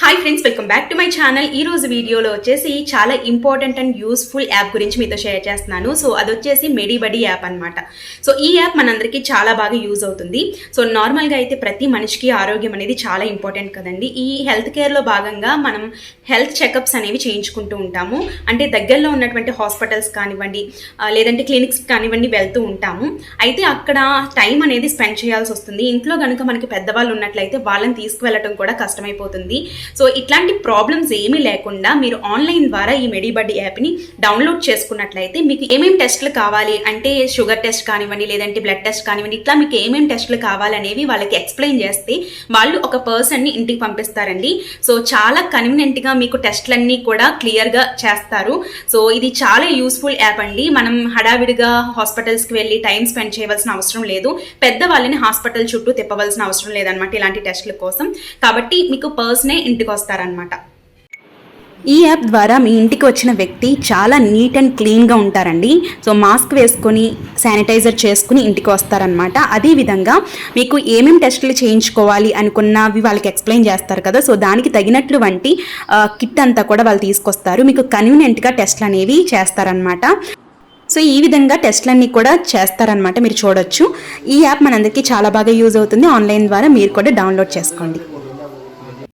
Hi friends, welcome back to my channel. ఈ రోజు వీడియోలో వచ్చేసి చాలా ఇంపార్టెంట్ అండ్ యూస్ఫుల్ యాప్ గురించి మీతో షేర్ చేస్తున్నాను. సో అది వచ్చేసి మెడిబడి యాప్ అనమాట. సో ఈ యాప్ మనందరికీ చాలా బాగా యూజ్ అవుతుంది. సో నార్మల్గా అయితే ప్రతి మనిషికి ఆరోగ్యం అనేది చాలా ఇంపార్టెంట్ కదండి. ఈ హెల్త్ కేర్లో భాగంగా మనం హెల్త్ చెకప్స్ అనేవి చేయించుకుంటూ ఉంటాము. అంటే దగ్గరలో ఉన్నటువంటి హాస్పిటల్స్ కానివ్వండి, లేదంటే క్లినిక్స్ కానివ్వండి వెళ్తూ ఉంటాము. అయితే అక్కడ టైం అనేది స్పెండ్ చేయాల్సి వస్తుంది. ఇంట్లో కనుక మనకి పెద్దవాళ్ళు ఉన్నట్లయితే వాళ్ళని తీసుకువెళ్ళటం కూడా కష్టమైపోతుంది. సో ఇట్లాంటి ప్రాబ్లమ్స్ ఏమీ లేకుండా మీరు ఆన్లైన్ ద్వారా ఈ మెడిబడి యాప్ని డౌన్లోడ్ చేసుకున్నట్లయితే మీకు ఏమేమి టెస్టులు కావాలి అంటే షుగర్ టెస్ట్ కానివ్వండి, లేదంటే బ్లడ్ టెస్ట్ కానివ్వండి, ఇట్లా మీకు ఏమేమి టెస్టులు కావాలనేవి వాళ్ళకి ఎక్స్ప్లెయిన్ చేస్తే వాళ్ళు ఒక పర్సన్ని ఇంటికి పంపిస్తారండి. సో చాలా కన్వీనియంట్గా మీకు టెస్టులన్నీ కూడా క్లియర్గా చేస్తారు. సో ఇది చాలా యూస్ఫుల్ యాప్ అండి. మనం హడావిడిగా హాస్పిటల్స్కి వెళ్ళి టైం స్పెండ్ చేయవలసిన అవసరం లేదు. పెద్దవాళ్ళని హాస్పిటల్ చుట్టూ తిప్పవలసిన అవసరం లేదనమాట ఇలాంటి టెస్టుల కోసం. కాబట్టి మీకు పర్సనే ఇంటికి వస్తారనమాట. ఈ యాప్ ద్వారా మీ ఇంటికి వచ్చిన వ్యక్తి చాలా నీట్ అండ్ క్లీన్గా ఉంటారండి. సో మాస్క్ వేసుకొని శానిటైజర్ చేసుకుని ఇంటికి వస్తారనమాట. అదేవిధంగా మీకు ఏమేమి టెస్టులు చేయించుకోవాలి అనుకున్నవి వాళ్ళకి ఎక్స్ప్లెయిన్ చేస్తారు కదా. సో దానికి తగినటువంటి కిట్ అంతా కూడా వాళ్ళు తీసుకొస్తారు. మీకు కన్వీనియంట్గా టెస్టులు అనేవి చేస్తారనమాట. సో ఈ విధంగా టెస్ట్లన్నీ కూడా చేస్తారనమాట. మీరు చూడొచ్చు. ఈ యాప్ మనందరికీ చాలా బాగా యూజ్ అవుతుంది. ఆన్లైన్ ద్వారా మీరు కూడా డౌన్లోడ్ చేసుకోండి.